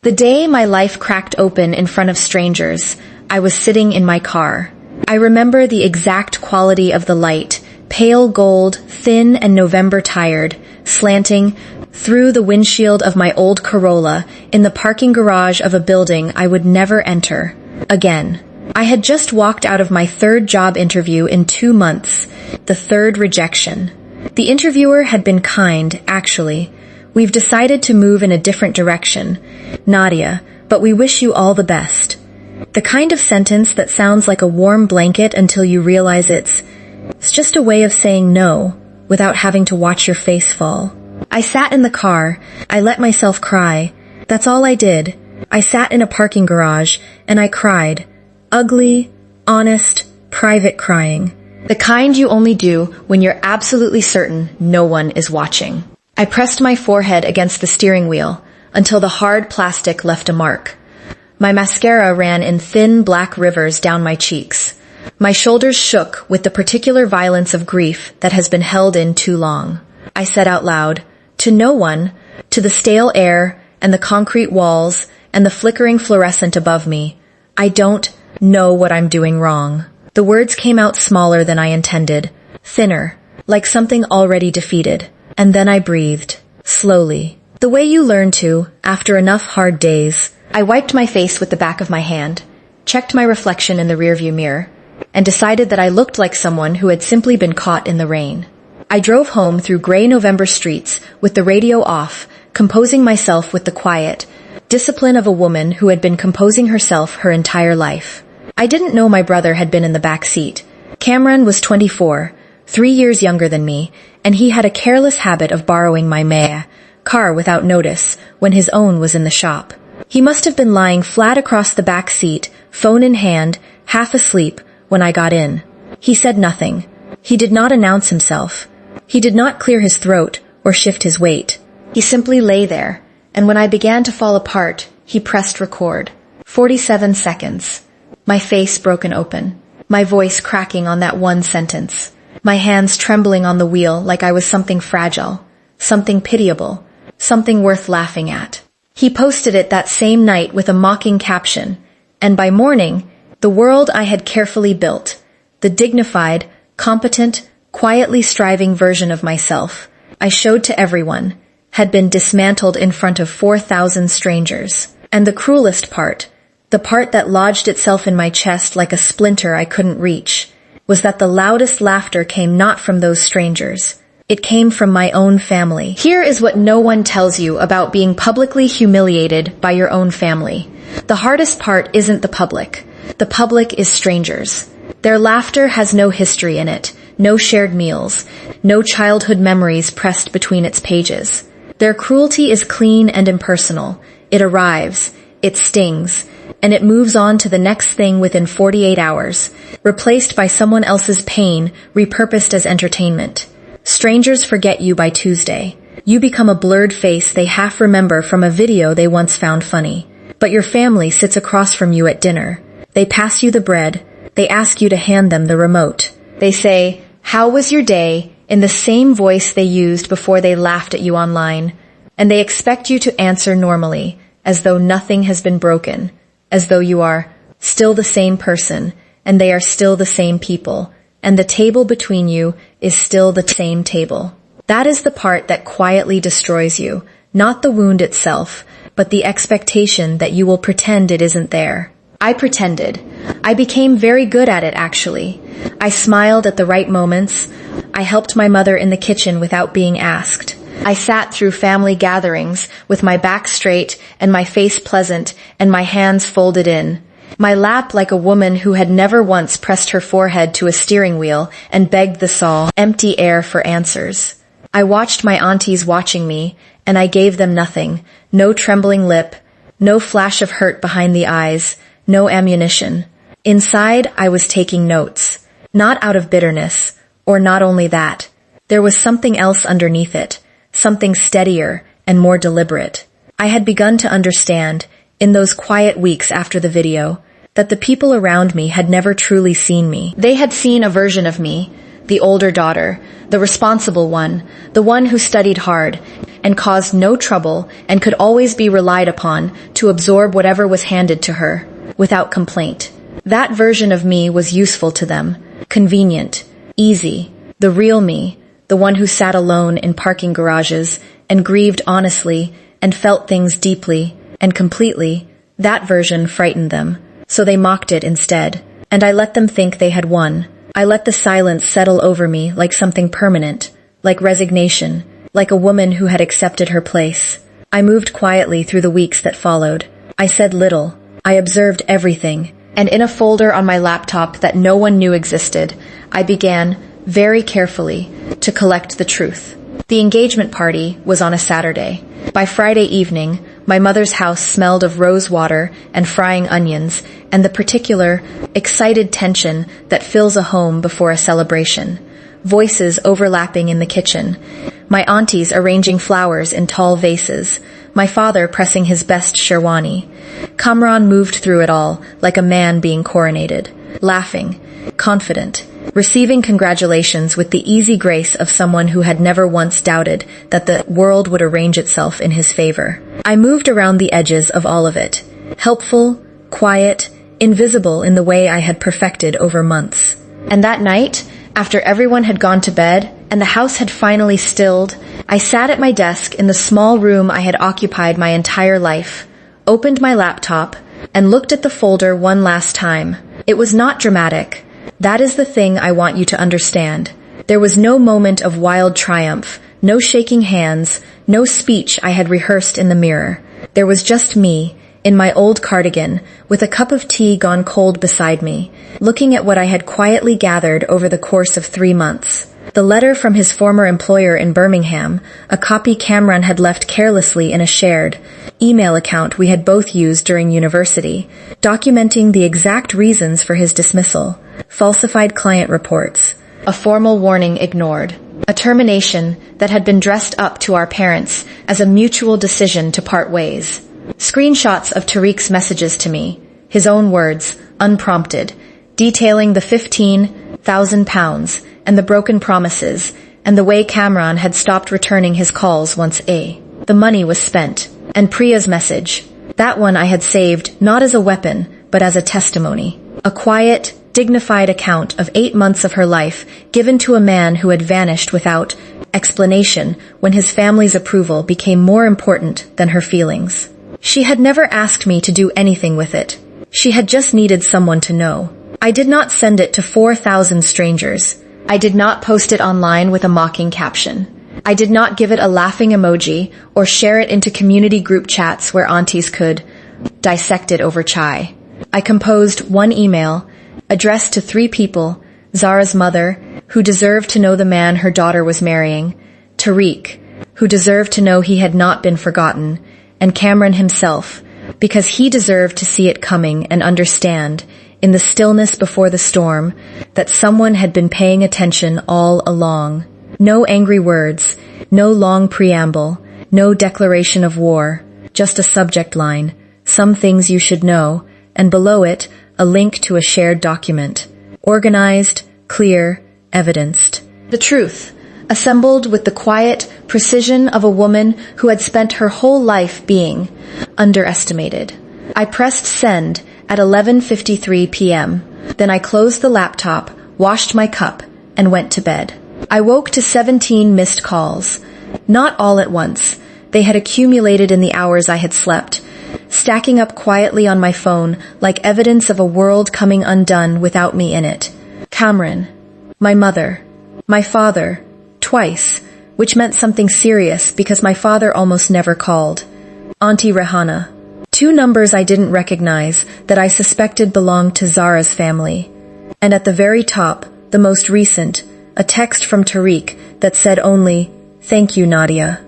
The day my life cracked open in front of strangers, I was sitting in my car. I remember the exact quality of the light, pale gold, thin and November tired, slanting through the windshield of my old Corolla in the parking garage of a building I would never enter again. I had just walked out of my third job interview in 2 months, the third rejection. The interviewer had been kind, actually. We've decided to move in a different direction, Nadia, but we wish you all the best. The kind of sentence that sounds like a warm blanket until you realize it's just a way of saying no without having to watch your face fall. I sat in the car. I let myself cry. That's all I did. I sat in a parking garage and I cried. Ugly, honest, private crying. The kind you only do when you're absolutely certain no one is watching. I pressed my forehead against the steering wheel until the hard plastic left a mark. My mascara ran in thin black rivers down my cheeks. My shoulders shook with the particular violence of grief that has been held in too long. I said out loud, to no one, to the stale air and the concrete walls and the flickering fluorescent above me, I don't know what I'm doing wrong. The words came out smaller than I intended, thinner, like something already defeated. And then I breathed, slowly. The way you learn to, after enough hard days. I wiped my face with the back of my hand, checked my reflection in the rearview mirror, and decided that I looked like someone who had simply been caught in the rain. I drove home through gray November streets with the radio off, composing myself with the quiet discipline of a woman who had been composing herself her entire life. I didn't know my brother had been in the back seat. Kamran was 24, 3 years younger than me, and he had a careless habit of borrowing my car without notice when his own was in the shop. He must have been lying flat across the back seat, phone in hand, half asleep, when I got in. He said nothing. He did not announce himself. He did not clear his throat or shift his weight. He simply lay there, and when I began to fall apart, he pressed record. 47 seconds. My face broken open. My voice cracking on that one sentence. My hands trembling on the wheel like I was something fragile, something pitiable, something worth laughing at. He posted it that same night with a mocking caption, and by morning, the world I had carefully built, the dignified, competent, quietly striving version of myself, I showed to everyone, had been dismantled in front of 4,000 strangers. And the cruelest part, the part that lodged itself in my chest like a splinter I couldn't reach, was that the loudest laughter came not from those strangers. It came from my own family. Here is what no one tells you about being publicly humiliated by your own family. The hardest part isn't the public. The public is strangers. Their laughter has no history in it, no shared meals, no childhood memories pressed between its pages. Their cruelty is clean and impersonal. It arrives, it stings, and it moves on to the next thing within 48 hours, replaced by someone else's pain, repurposed as entertainment. Strangers forget you by Tuesday. You become a blurred face they half remember from a video they once found funny. But your family sits across from you at dinner. They pass you the bread. They ask you to hand them the remote. They say, "How was your day?" in the same voice they used before they laughed at you online. And they expect you to answer normally, as though nothing has been broken, as though you are still the same person, and they are still the same people, and the table between you is still the same table. That is the part that quietly destroys you, not the wound itself, but the expectation that you will pretend it isn't there. I pretended. I became very good at it, actually. I smiled at the right moments. I helped my mother in the kitchen without being asked. I sat through family gatherings with my back straight and my face pleasant and my hands folded in. My lap like a woman who had never once pressed her forehead to a steering wheel and begged the soul, empty air for answers. I watched my aunties watching me, and I gave them nothing. No trembling lip, no flash of hurt behind the eyes, no ammunition. Inside, I was taking notes. Not out of bitterness, or not only that. There was something else underneath it, something steadier and more deliberate. I had begun to understand, in those quiet weeks after the video, that the people around me had never truly seen me. They had seen a version of me, the older daughter, the responsible one, the one who studied hard and caused no trouble and could always be relied upon to absorb whatever was handed to her, without complaint. That version of me was useful to them, convenient, easy, the real me, the one who sat alone in parking garages and grieved honestly and felt things deeply and completely. That version frightened them, so they mocked it instead, and I let them think they had won. I let the silence settle over me like something permanent, like resignation, like a woman who had accepted her place. I moved quietly through the weeks that followed. I said little. I observed everything, and in a folder on my laptop that no one knew existed, I began, very carefully, to collect the truth. The engagement party was on a Saturday. By Friday evening, my mother's house smelled of rose water and frying onions, and the particular, excited tension that fills a home before a celebration. Voices overlapping in the kitchen. My aunties arranging flowers in tall vases. My father pressing his best sherwani. Kamran moved through it all, like a man being coronated. Laughing, confident, receiving congratulations with the easy grace of someone who had never once doubted that the world would arrange itself in his favor. I moved around the edges of all of it, helpful, quiet, invisible in the way I had perfected over months. And that night, after everyone had gone to bed and the house had finally stilled, I sat at my desk in the small room I had occupied my entire life, opened my laptop, and looked at the folder one last time. It was not dramatic. That is the thing I want you to understand. There was no moment of wild triumph, no shaking hands, no speech I had rehearsed in the mirror. There was just me, in my old cardigan, with a cup of tea gone cold beside me, looking at what I had quietly gathered over the course of 3 months. The letter from his former employer in Birmingham, a copy Kamran had left carelessly in a shared email account we had both used during university, documenting the exact reasons for his dismissal. Falsified client reports, a formal warning ignored, a termination that had been dressed up to our parents as a mutual decision to part ways. Screenshots of Tariq's messages to me, his own words, unprompted, detailing the £15,000 and the broken promises, and the way Kamran had stopped returning his calls once the money was spent. And Priya's message, that one I had saved not as a weapon, but as a testimony. A quiet, dignified account of 8 months of her life given to a man who had vanished without explanation when his family's approval became more important than her feelings. She had never asked me to do anything with it. She had just needed someone to know. I did not send it to 4,000 strangers. I did not post it online with a mocking caption. I did not give it a laughing emoji or share it into community group chats where aunties could dissect it over chai. I composed one email addressed to 3 people: Zara's mother, who deserved to know the man her daughter was marrying, Tariq, who deserved to know he had not been forgotten, and Kamran himself, because he deserved to see it coming and understand, in the stillness before the storm, that someone had been paying attention all along. No angry words, no long preamble, no declaration of war, just a subject line, some things you should know, and below it, a link to a shared document. Organized, clear, evidenced. The truth, assembled with the quiet precision of a woman who had spent her whole life being underestimated. I pressed send at 11:53 p.m. Then I closed the laptop, washed my cup, and went to bed. I woke to 17 missed calls. Not all at once. They had accumulated in the hours I had slept, stacking up quietly on my phone like evidence of a world coming undone without me in it. Kamran, my mother, my father, twice, which meant something serious because my father almost never called. Auntie Rehana. 2 numbers I didn't recognize that I suspected belonged to Zara's family. And at the very top, the most recent, a text from Tariq that said only, "Thank you, Nadia."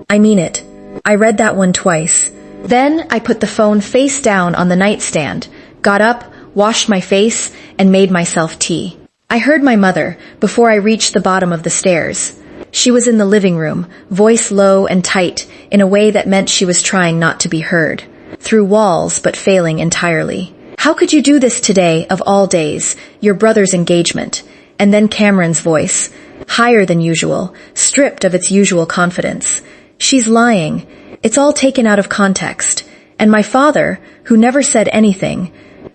I mean it. I read that one twice. Then I put the phone face down on the nightstand, got up, washed my face, and made myself tea. I heard my mother before I reached the bottom of the stairs. She was in the living room, voice low and tight, in a way that meant she was trying not to be heard. Through walls, but failing entirely. "How could you do this today, of all days, your brother's engagement? And then Kamran's voice, higher than usual, stripped of its usual confidence. She's lying. It's all taken out of context. And my father, who never said anything,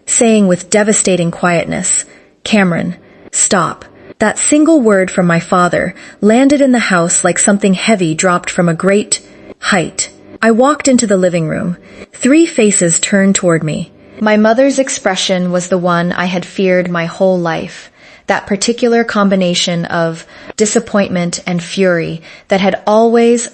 saying with devastating quietness, Kamran, stop. That single word from my father landed in the house like something heavy dropped from a great height. I walked into the living room. 3 faces turned toward me. My mother's expression was the one I had feared my whole life. That particular combination of disappointment and fury that had always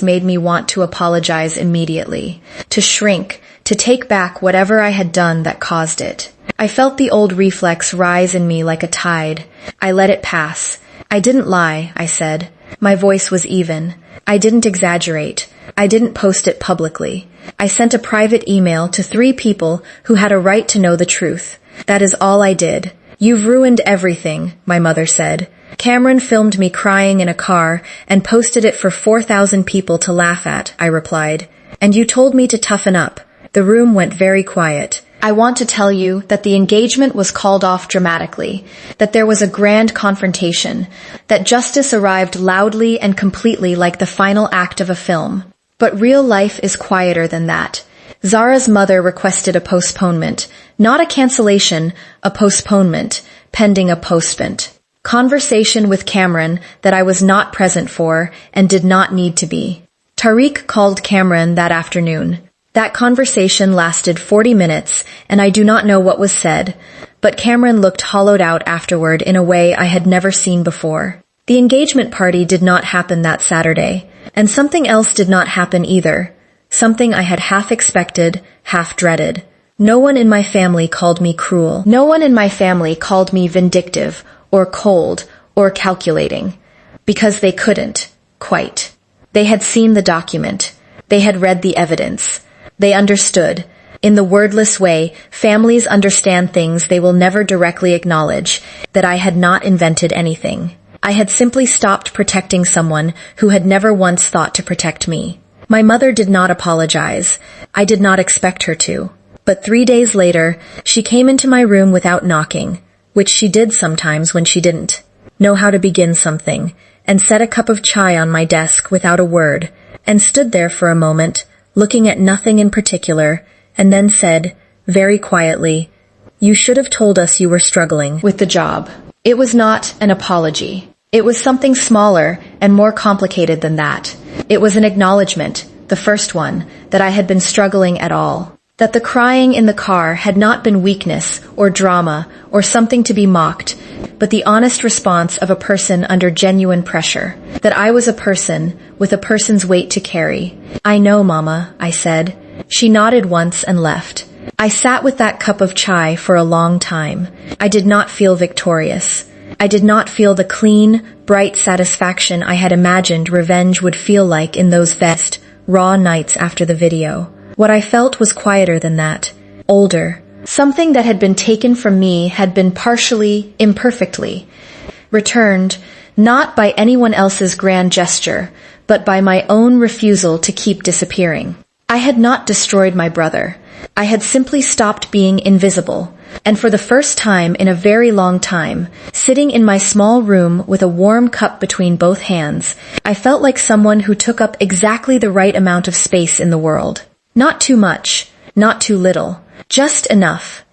made me want to apologize immediately, to shrink, to take back whatever I had done that caused it. I felt the old reflex rise in me like a tide. I let it pass. I didn't lie, I said. My voice was even. I didn't exaggerate. I didn't post it publicly. I sent a private email to 3 people who had a right to know the truth. That is all I did. You've ruined everything, my mother said. Kamran filmed me crying in a car and posted it for 4,000 people to laugh at, I replied. And you told me to toughen up. The room went very quiet. I want to tell you that the engagement was called off dramatically, that there was a grand confrontation, that justice arrived loudly and completely like the final act of a film. But real life is quieter than that. Zara's mother requested a postponement, not a cancellation, a postponement, pending a postponement. Conversation with Kamran that I was not present for and did not need to be. Tariq called Kamran that afternoon. That conversation lasted 40 minutes, and I do not know what was said, but Kamran looked hollowed out afterward in a way I had never seen before. The engagement party did not happen that Saturday, and something else did not happen either. Something I had half expected, half dreaded. No one in my family called me cruel. No one in my family called me vindictive, or cold, or calculating. Because they couldn't. Quite. They had seen the document. They had read the evidence. They understood. In the wordless way, families understand things they will never directly acknowledge, that I had not invented anything. I had simply stopped protecting someone who had never once thought to protect me. My mother did not apologize. I did not expect her to. But 3 days later, she came into my room without knocking, which she did sometimes when she didn't know how to begin something, and set a cup of chai on my desk without a word, and stood there for a moment, looking at nothing in particular, and then said, very quietly, "You should have told us you were struggling with the job." It was not an apology. It was something smaller and more complicated than that. It was an acknowledgement, the first one, that I had been struggling at all. That the crying in the car had not been weakness or drama or something to be mocked, but the honest response of a person under genuine pressure. That I was a person with a person's weight to carry. "I know, Mama," I said. She nodded once and left. I sat with that cup of chai for a long time. I did not feel victorious. I did not feel the clean, bright satisfaction I had imagined revenge would feel like in those vast, raw nights after the video. What I felt was quieter than that. Older. Something that had been taken from me had been partially, imperfectly, returned, not by anyone else's grand gesture, but by my own refusal to keep disappearing. I had not destroyed my brother. I had simply stopped being invisible. And for the first time in a very long time, sitting in my small room with a warm cup between both hands, I felt like someone who took up exactly the right amount of space in the world. Not too much, not too little, just enough.